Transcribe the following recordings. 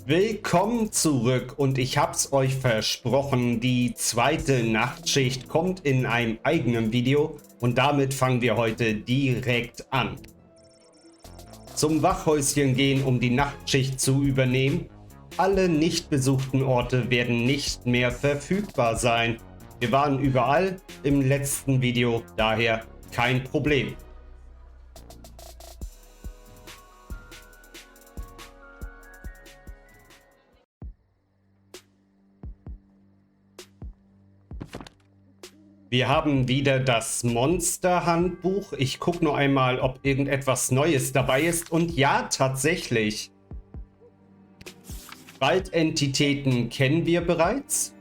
Willkommen zurück und ich hab's euch versprochen, die zweite Nachtschicht kommt in einem eigenen Video und damit fangen wir heute direkt an. Zum Wachhäuschen gehen, um die Nachtschicht zu übernehmen. Alle nicht besuchten Orte werden nicht mehr verfügbar sein. Wir waren überall im letzten Video, daher kein Problem. Wir haben wieder das Monsterhandbuch. Ich gucke nur einmal, ob irgendetwas Neues dabei ist. Und ja, tatsächlich. Waldentitäten kennen wir bereits.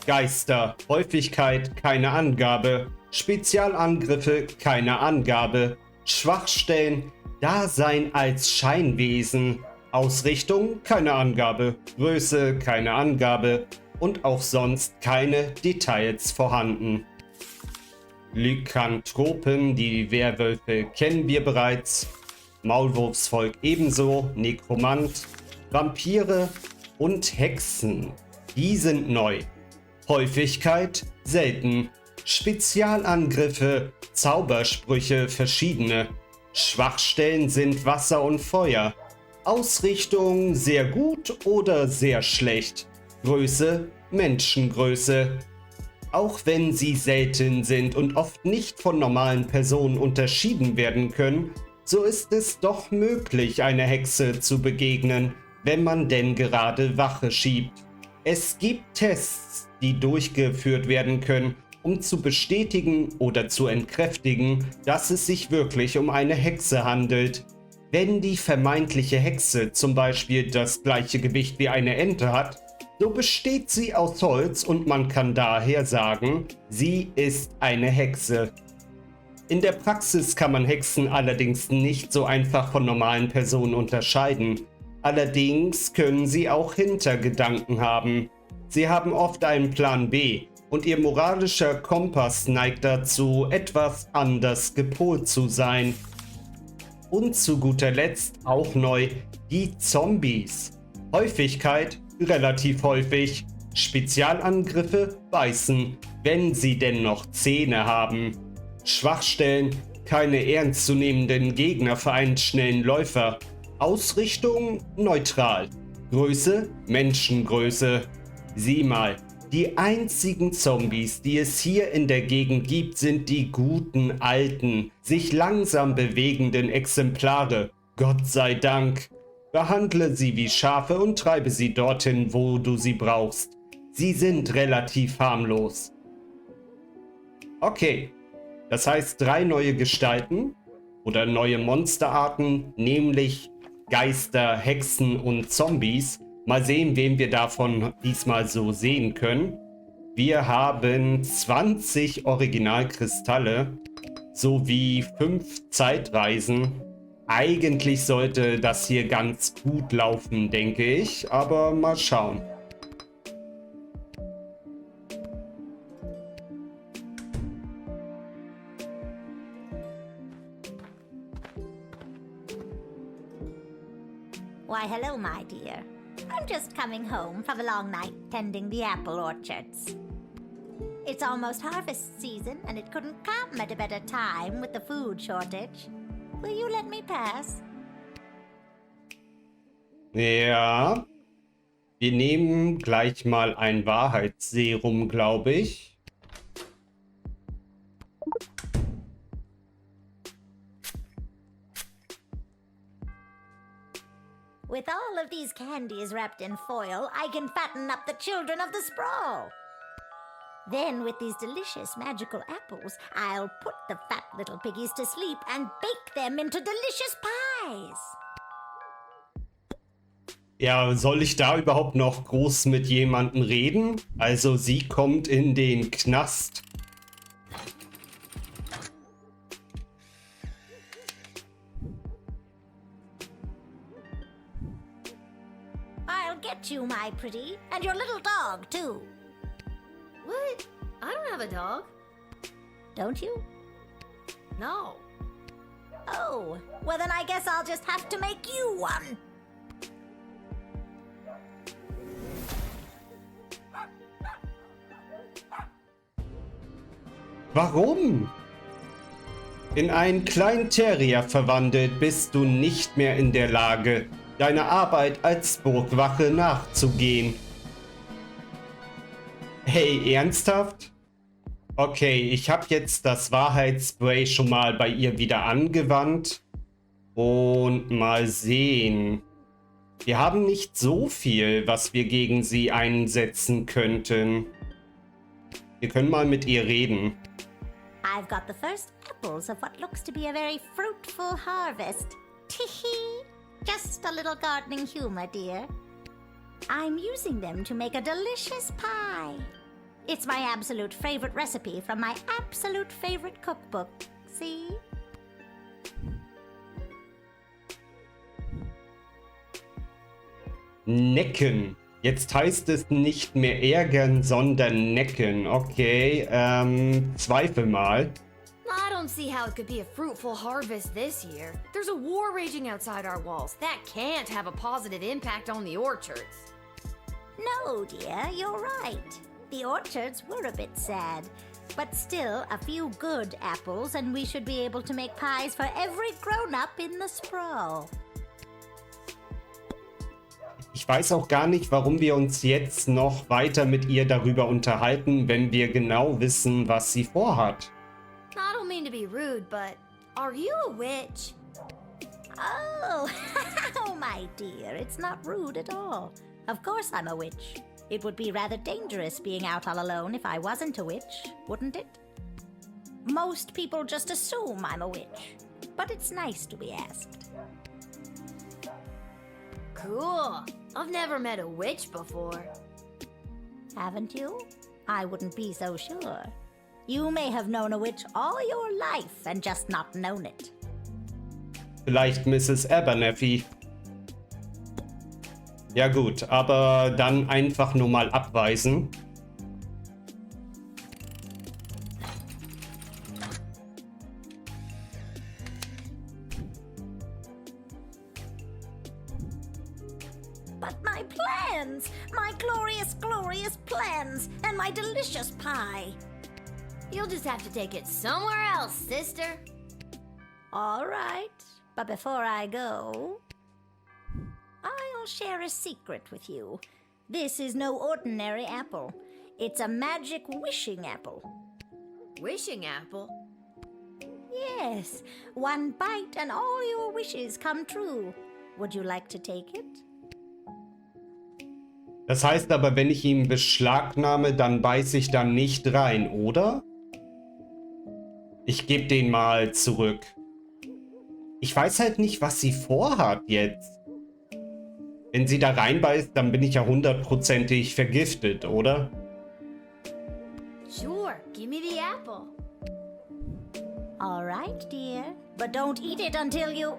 Geister, Häufigkeit, keine Angabe. Spezialangriffe, keine Angabe. Schwachstellen, Dasein als Scheinwesen. Ausrichtung, keine Angabe. Größe, keine Angabe. Und auch sonst keine Details vorhanden. Lykanthropen, die Werwölfe, kennen wir bereits. Maulwurfsvolk ebenso. Nekromant, Vampire und Hexen. Die sind neu. Häufigkeit selten. Spezialangriffe, Zaubersprüche verschiedene. Schwachstellen sind Wasser und Feuer. Ausrichtung sehr gut oder sehr schlecht. Größe, Menschengröße. Auch wenn sie selten sind und oft nicht von normalen Personen unterschieden werden können, so ist es doch möglich, einer Hexe zu begegnen, wenn man denn gerade Wache schiebt. Es gibt Tests, die durchgeführt werden können, um zu bestätigen oder zu entkräftigen, dass es sich wirklich um eine Hexe handelt. Wenn die vermeintliche Hexe zum Beispiel das gleiche Gewicht wie eine Ente hat, so besteht sie aus Holz und man kann daher sagen, sie ist eine Hexe. In der Praxis kann man Hexen allerdings nicht so einfach von normalen Personen unterscheiden. Allerdings können sie auch Hintergedanken haben. Sie haben oft einen Plan B und ihr moralischer Kompass neigt dazu, etwas anders gepolt zu sein. Und zu guter Letzt auch neu die Zombies. Häufigkeit relativ häufig. Spezialangriffe beißen, wenn sie denn noch Zähne haben. Schwachstellen, keine ernstzunehmenden Gegner für einen schnellen Läufer. Ausrichtung neutral. Größe Menschengröße. Sieh mal, die einzigen Zombies, die es hier in der Gegend gibt, sind die guten, alten, sich langsam bewegenden Exemplare. Gott sei Dank. Behandle sie wie Schafe und treibe sie dorthin, wo du sie brauchst. Sie sind relativ harmlos. Okay, das heißt 3 neue Gestalten oder neue Monsterarten, nämlich Geister, Hexen und Zombies. Mal sehen, wen wir davon diesmal so sehen können. Wir haben 20 Originalkristalle sowie 5 Zeitreisen. Eigentlich sollte das hier ganz gut laufen, denke ich, aber mal schauen. Why, hello, my dear. I'm just coming home from a long night tending the apple orchards. It's almost harvest season, and it couldn't come at a better time with the food shortage. Will you let me pass? Ja, wir nehmen gleich mal ein Wahrheitsserum, glaube ich. With all of these candies wrapped in foil, I can fatten up the children of the sprawl. Then, with these delicious magical apples, I'll put the fat little piggies to sleep and bake them into delicious pies. Ja, soll ich da überhaupt noch groß mit jemandem reden? Also sie kommt in den Knast. I'll get you, my pretty, and your little dog, too. What? I don't have a dog. Don't you? No. Oh, well then I guess I'll just have to make you one. Warum? In einen kleinen Terrier verwandelt bist du nicht mehr in der Lage, deiner Arbeit als Burgwache nachzugehen. Hey, ernsthaft? Okay, ich habe jetzt das Wahrheitsspray schon mal bei ihr wieder angewandt. Und mal sehen. Wir haben nicht so viel, was wir gegen sie einsetzen könnten. Wir können mal mit ihr reden. I've got the first apples of what looks to be a very fruitful harvest. Tee-hee. Just a little gardening humor, dear. I'm using them to make a delicious pie. It's my absolute favorite recipe from my absolute favorite cookbook. See? Necken. Jetzt heißt es nicht mehr ärgern, sondern necken. Okay, zweifel mal. I don't see how it could be a fruitful harvest this year. There's a war raging outside our walls. That can't have a positive impact on the orchards. No, dear, you're right. The orchards were a bit sad. But still, a few good apples, and we should be able to make pies for every grown-up in the sprawl. Ich weiß auch gar nicht, warum wir uns jetzt noch weiter mit ihr darüber unterhalten, wenn wir genau wissen, was sie vorhat. I don't mean to be rude, but are you a witch? Oh, oh, my dear, it's not rude at all. Of course I'm a witch. It would be rather dangerous being out all alone if I wasn't a witch, wouldn't it? Most people just assume I'm a witch, but it's nice to be asked. Cool. I've never met a witch before. Haven't you? I wouldn't be so sure. You may have known a witch all your life and just not known it. Vielleicht Mrs. Abernathy. Ja gut, aber dann einfach nur mal abweisen. But my plans! My glorious, glorious plans! And my delicious pie! You'll just have to take it somewhere else, sister. All right, but before I go, I'll share a secret with you. This is no ordinary apple. It's a magic wishing apple. Wishing apple? Yes, one bite and all your wishes come true. Would you like to take it? Das heißt aber, wenn ich ihn beschlagnahme, dann beiß ich da nicht rein, oder? Ich gebe den mal zurück. Ich weiß halt nicht, was sie vorhat jetzt. Wenn sie da reinbeißt, dann bin ich ja hundertprozentig vergiftet, oder? Sure, give me the apple. All right, dear. But don't eat it until you...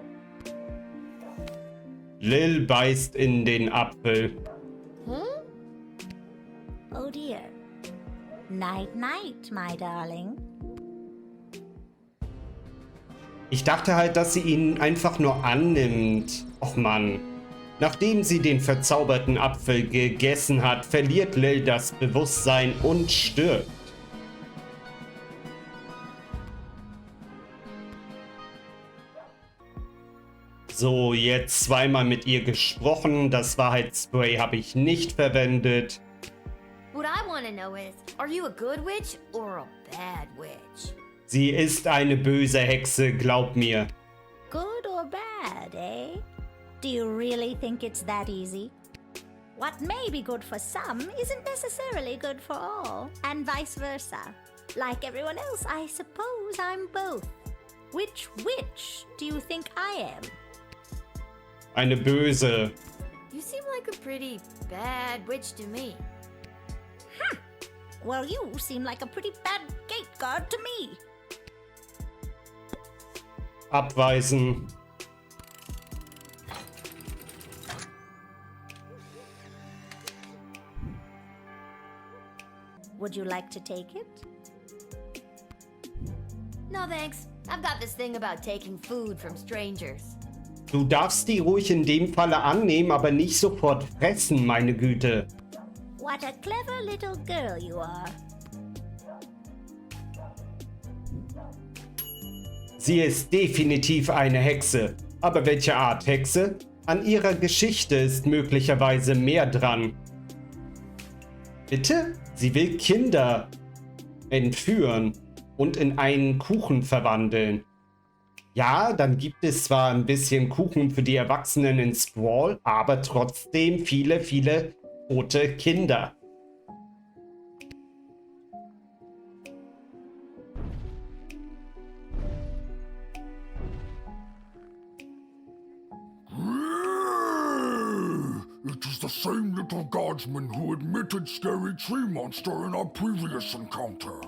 Lil beißt in den Apfel. Oh dear. Night, night, my darling. Ich dachte halt, dass sie ihn einfach nur annimmt. Och Mann. Nachdem sie den verzauberten Apfel gegessen hat, verliert Lil das Bewusstsein und stirbt. So, jetzt zweimal mit ihr gesprochen. Das Wahrheitsspray habe ich nicht verwendet. What I want to know is, are you a good witch or a bad witch? Sie ist eine böse Hexe, glaub mir. Good or bad, eh? Do you really think it's that easy? What may be good for some isn't necessarily good for all, and vice versa. Like everyone else, I suppose I'm both. Which witch do you think I am? Eine böse. You seem like a pretty bad witch to me. Well, you seem like a pretty bad gate guard to me. Abweisen. Would you like to take it? No thanks. I've got this thing about taking food from strangers. Du darfst die ruhig in dem Falle annehmen, aber nicht sofort fressen, meine Güte. What a clever little girl you are. Sie ist definitiv eine Hexe. Aber welche Art Hexe? An ihrer Geschichte ist möglicherweise mehr dran. Bitte? Sie will Kinder entführen und in einen Kuchen verwandeln. Ja, dann gibt es zwar ein bisschen Kuchen für die Erwachsenen in Squall, aber trotzdem viele, viele tote Kinder. It is the same Lil Guardsman who admitted scary tree monster in our previous encounter.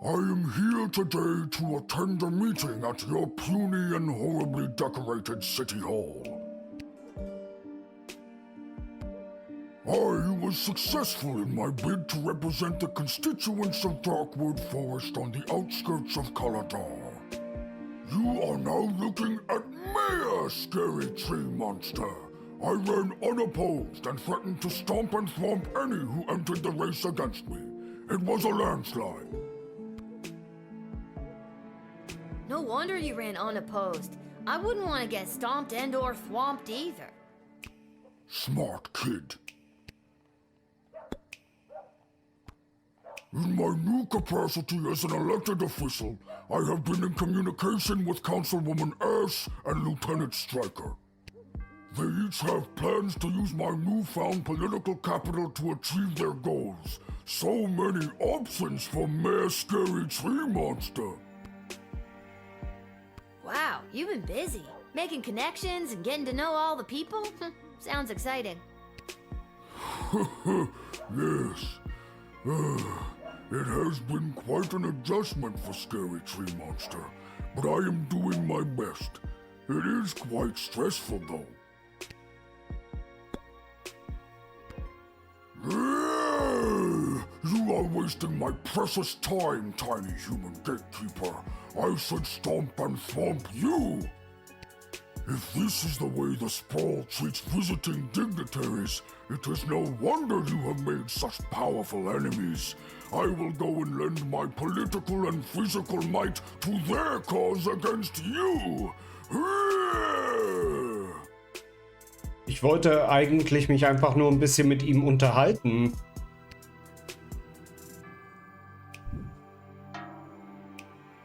I am here today to attend a meeting at your puny and horribly decorated city hall. I was successful in my bid to represent the constituents of Darkwood Forest on the outskirts of Caladar. You are now looking at me, a scary tree monster. I ran unopposed and threatened to stomp and thwomp any who entered the race against me. It was a landslide. No wonder you ran unopposed. I wouldn't want to get stomped and or thwomped either. Smart kid. In my new capacity as an elected official, I have been in communication with Councilwoman Ash and Lieutenant Stryker. They each have plans to use my newfound political capital to achieve their goals. So many options for Mayor Scary Tree Monster. Wow, you've been busy. Making connections and getting to know all the people? Sounds exciting. Yes. It has been quite an adjustment for Scary Tree Monster, but I am doing my best. It is quite stressful, though. You are wasting my precious time, tiny human gatekeeper. I should stomp and thwomp you. If this is the way the Sprawl treats visiting dignitaries, it is no wonder you have made such powerful enemies. I will go and lend my political and physical might to their cause against you. Ich wollte eigentlich mich einfach nur ein bisschen mit ihm unterhalten.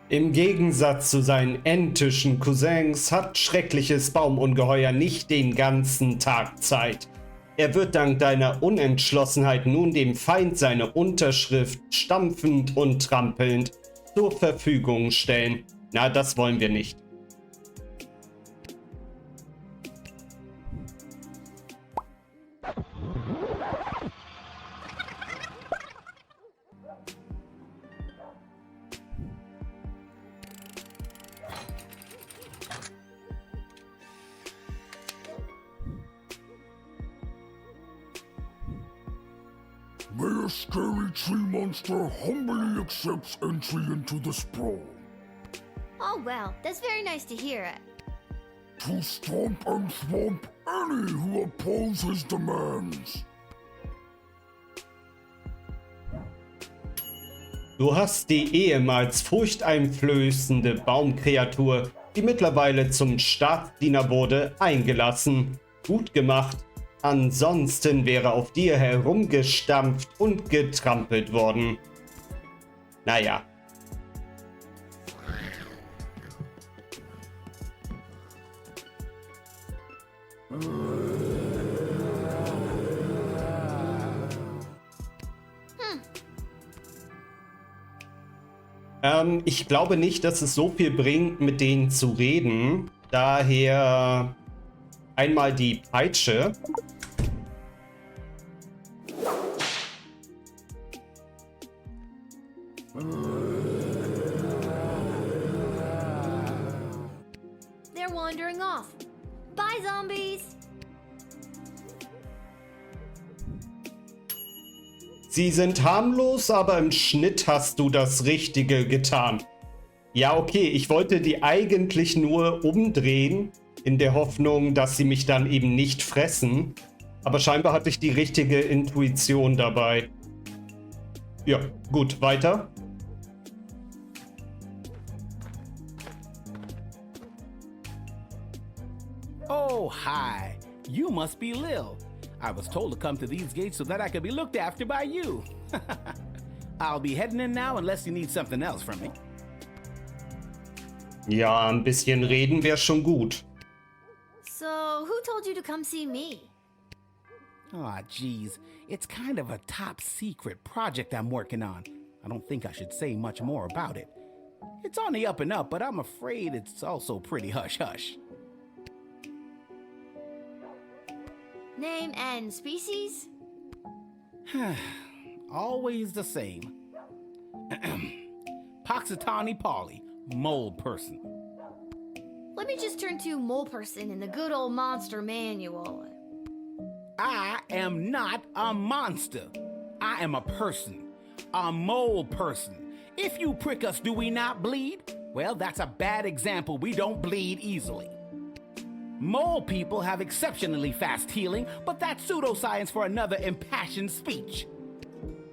Im Gegensatz zu seinen entischen Cousins hat schreckliches Baumungeheuer nicht den ganzen Tag Zeit. Er wird dank deiner Unentschlossenheit nun dem Feind seine Unterschrift stampfend und trampelnd zur Verfügung stellen. Na, das wollen wir nicht. Mayor Scary Tree Monster humbly accepts entry into the Sprawl. Oh well, that's very nice to hear. To stomp and thwomp any who oppose his demands. Du hast die ehemals furchteinflößende Baumkreatur, die mittlerweile zum Staatsdiener wurde, eingelassen. Gut gemacht. Ansonsten wäre auf dir herumgestampft und getrampelt worden. Naja. Ich glaube nicht, dass es so viel bringt, mit denen zu reden. Daher einmal die Peitsche. They're wandering off. Bye, zombies! Sie sind harmlos, aber im Schnitt hast du das Richtige getan. Ja, okay, ich wollte die eigentlich nur umdrehen, in der Hoffnung, dass sie mich dann eben nicht fressen. Aber scheinbar hatte ich die richtige Intuition dabei. Ja, gut, weiter. Oh, hi. You must be Lil. I was told to come to these gates so that I could be looked after by you. I'll be heading in now unless you need something else from me. Ja, ein bisschen reden wäre schon gut. So, who told you to come see me? Aw, geez. It's kind of a top secret project I'm working on. I don't think I should say much more about it. It's on the up and up, but I'm afraid it's also pretty hush-hush. Name and species? Always the same. Poxitani Polly, mold person. Let me just turn to mole person in the good old monster manual. I am not a monster. I am a person. A mole person. If you prick us, do we not bleed? Well, that's a bad example. We don't bleed easily. Mole people have exceptionally fast healing, but that's pseudoscience for another impassioned speech.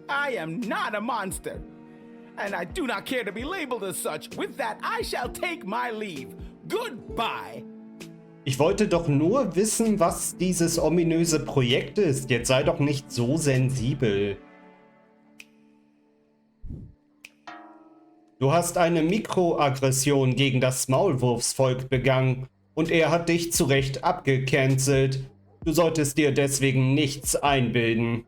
I am not a monster, and I do not care to be labeled as such. With that, I shall take my leave. Goodbye. Ich wollte doch nur wissen, was dieses ominöse Projekt ist. Jetzt sei doch nicht so sensibel. Du hast eine Mikroaggression gegen das Maulwurfsvolk begangen und er hat dich zu Recht abgecancelt. Du solltest dir deswegen nichts einbilden.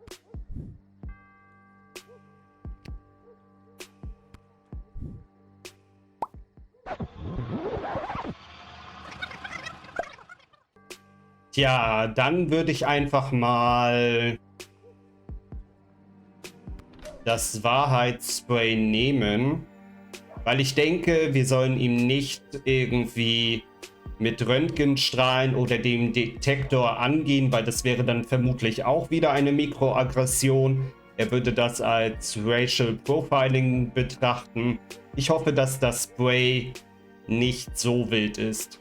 Tja, dann würde ich einfach mal das Wahrheitsspray nehmen, weil ich denke, wir sollen ihm nicht irgendwie mit Röntgenstrahlen oder dem Detektor angehen, weil das wäre dann vermutlich auch wieder eine Mikroaggression. Er würde das als Racial Profiling betrachten. Ich hoffe, dass das Spray nicht so wild ist.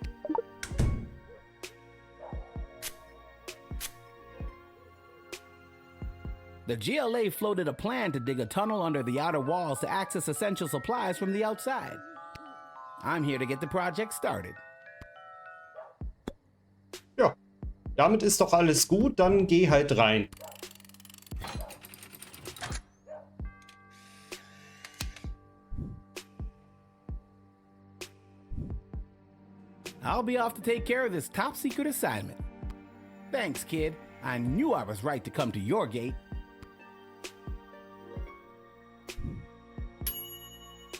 The GLA floated a plan to dig a tunnel under the outer walls to access essential supplies from the outside. I'm here to get the project started. Ja, damit ist doch alles gut, dann geh halt rein. I'll be off to take care of this top secret assignment. Thanks, kid. I knew I was right to come to your gate.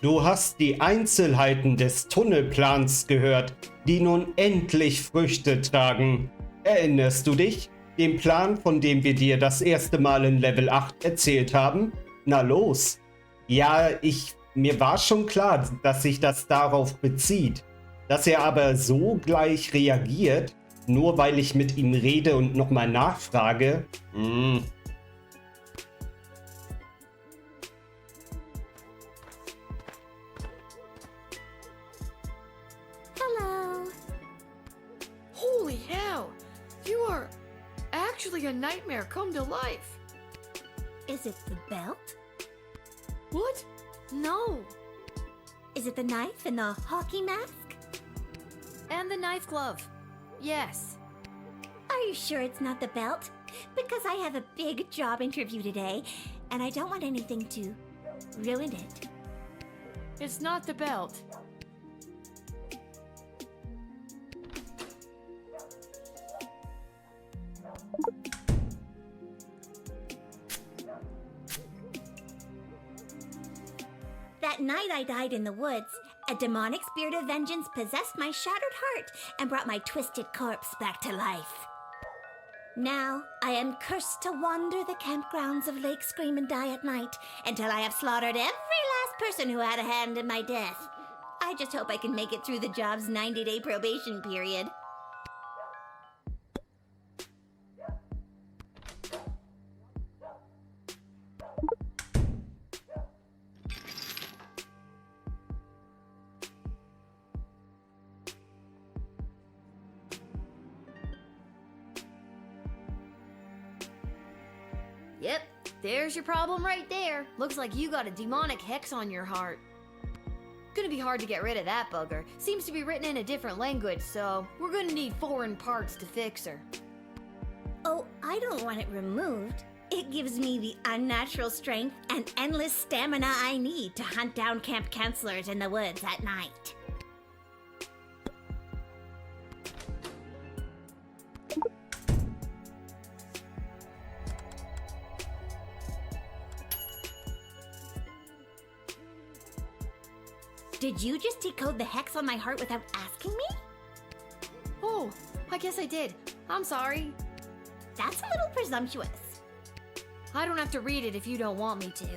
Du hast die Einzelheiten des Tunnelplans gehört, die nun endlich Früchte tragen. Erinnerst du dich? Den Plan, von dem wir dir das erste Mal in Level 8 erzählt haben? Na los! Ja, mir war schon klar, dass sich das darauf bezieht. Dass er aber so gleich reagiert, nur weil ich mit ihm rede und nochmal nachfrage. Hello. Holy hell! You are actually a nightmare come to life. Is it the belt? What? No. Is it the knife and the hockey mask? And the knife glove. Yes. Are you sure it's not the belt? Because I have a big job interview today, and I don't want anything to ruin it. It's not the belt. That night I died in the woods, a demonic spirit of vengeance possessed my shattered heart and brought my twisted corpse back to life. Now I am cursed to wander the campgrounds of Lake Scream and Die at night until I have slaughtered every last person who had a hand in my death. I just hope I can make it through the job's 90-day probation period. Yep, there's your problem right there. Looks like you got a demonic hex on your heart. Gonna be hard to get rid of that bugger. Seems to be written in a different language, so we're gonna need foreign parts to fix her. Oh, I don't want it removed. It gives me the unnatural strength and endless stamina I need to hunt down camp counselors in the woods at night. Did you just decode the hex on my heart without asking me? Oh, I guess I did. I'm sorry. That's a little presumptuous. I don't have to read it if you don't want me to.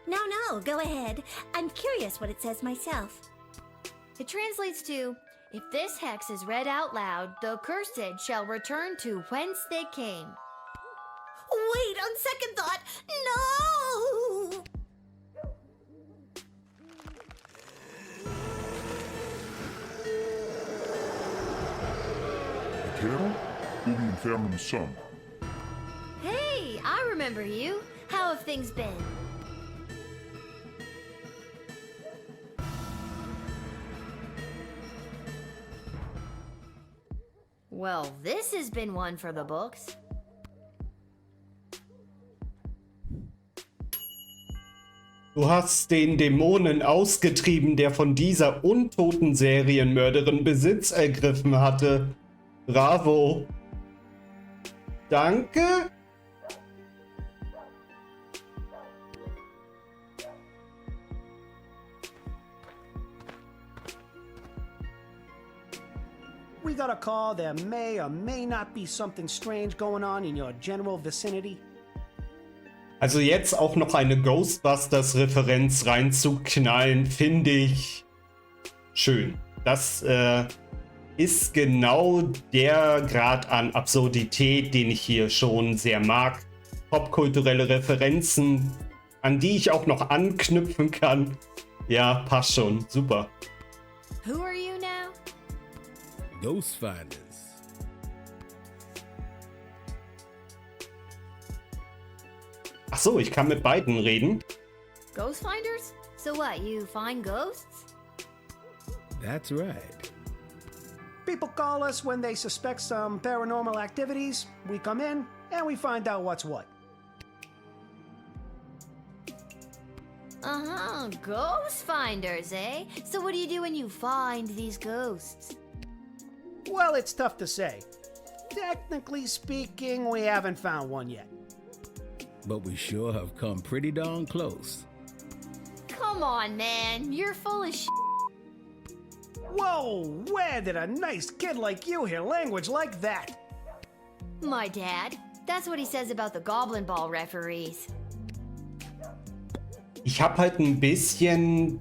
No, go ahead. I'm curious what it says myself. It translates to, if this hex is read out loud, the cursed shall return to whence they came. Wait, on second thought, no! Kerl? Oben im fernen Sun. Hey, I remember you. How have things been? Well, this has been one for the books. Du hast den Dämonen ausgetrieben, der von dieser untoten Serienmörderin Besitz ergriffen hatte. Bravo. Danke. We got a call there may or may not be something strange going on in your general vicinity. Also jetzt auch noch eine Ghostbusters-Referenz reinzuknallen, finde ich schön. Das ist genau der Grad an Absurdität, den ich hier schon sehr mag. Popkulturelle Referenzen, an die ich auch noch anknüpfen kann. Ja, passt schon. Super. Who are you now? Ghostfinders. Ach so, ich kann mit beiden reden. Ghostfinders? So what, you find ghosts? That's right. People call us when they suspect some paranormal activities. We come in and we find out what's what. Uh-huh, ghost finders, eh? So what do you do when you find these ghosts? Well, it's tough to say. Technically speaking, we haven't found one yet. But we sure have come pretty darn close. Come on, man, you're full of Whoa, where did a nice kid like you hear language like that? My dad. That's what he says about the Goblin Ball referees. Ich habe halt ein bisschen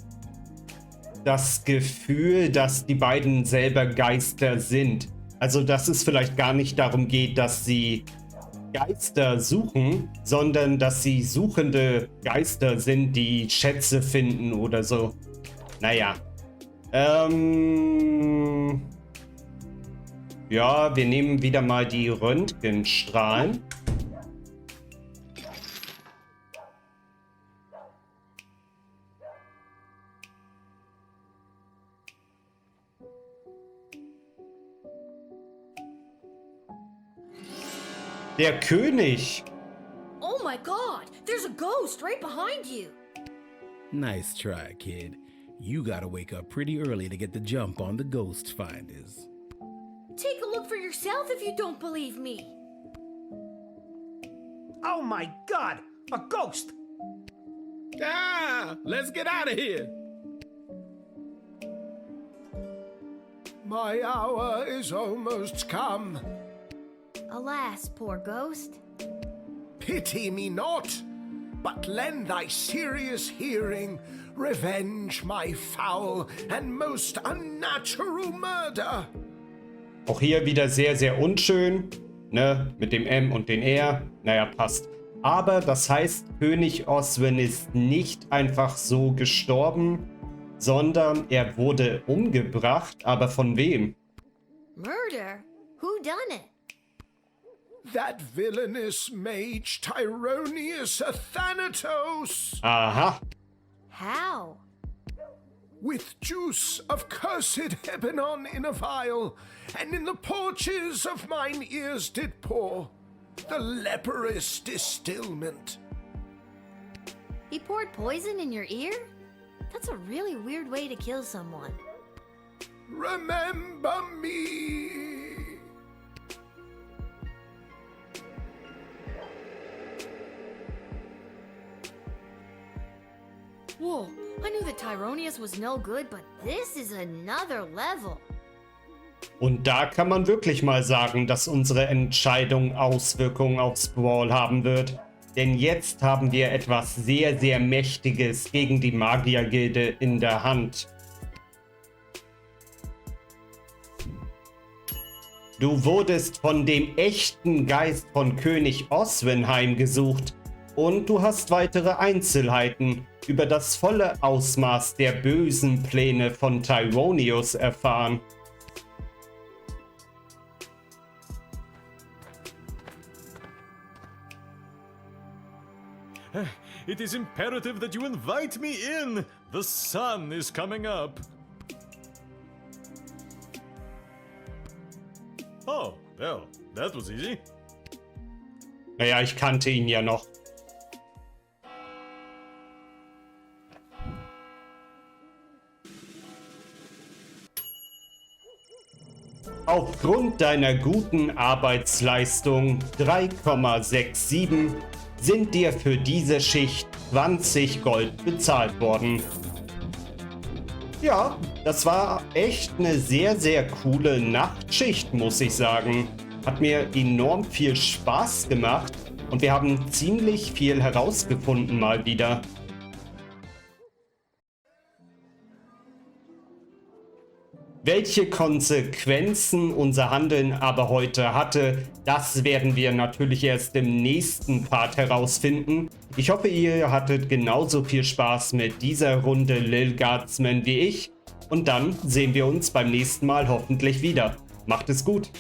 das Gefühl, dass die beiden selber Geister sind. Also, dass es vielleicht gar nicht darum geht, dass sie Geister suchen, sondern dass sie suchende Geister sind, die Schätze finden oder so. Naja. Ja, wir nehmen wieder mal die Röntgenstrahlen. Der König! Oh my god, there's a ghost right behind you! Nice try, kid. You gotta wake up pretty early to get the jump on the ghost finders. Take a look for yourself if you don't believe me. Oh my god, a ghost! Ah, let's get out of here. My hour is almost come. Alas, poor ghost. Pity me not, but lend thy serious hearing, revenge my foul and most unnatural murder. Auch hier wieder sehr, sehr unschön. Ne? Mit dem M und den R. Naja, passt. Aber das heißt, König Oswin ist nicht einfach so gestorben, sondern er wurde umgebracht. Aber von wem? Murder? Who done it? That villainous mage Tyronius Athanatos. Aha. How? with juice of cursed Hebenon in a vial, and in the porches of mine ears did pour the leprous distilment. He poured poison in your ear? That's a really weird way to kill someone. Remember me. Whoa, I knew that Tyronius was no good, but this is another level. Und da kann man wirklich mal sagen, dass unsere Entscheidung Auswirkungen aufs Brawl haben wird. Denn jetzt haben wir etwas sehr, sehr Mächtiges gegen die Magiergilde in der Hand. Du wurdest von dem echten Geist von König Oswin heimgesucht und du hast weitere Einzelheiten über das volle Ausmaß der bösen Pläne von Tyronius erfahren. It is imperative that you invite me in. The sun is coming up. Oh, well, that was easy. Naja, ich kannte ihn ja noch. Aufgrund deiner guten Arbeitsleistung 3,67 sind dir für diese Schicht 20 Gold bezahlt worden. Ja, das war echt eine sehr, sehr coole Nachtschicht, muss ich sagen. Hat mir enorm viel Spaß gemacht und wir haben ziemlich viel herausgefunden mal wieder. Welche Konsequenzen unser Handeln aber heute hatte, das werden wir natürlich erst im nächsten Part herausfinden. Ich hoffe, ihr hattet genauso viel Spaß mit dieser Runde Lil Guardsman wie ich. Und dann sehen wir uns beim nächsten Mal hoffentlich wieder. Macht es gut!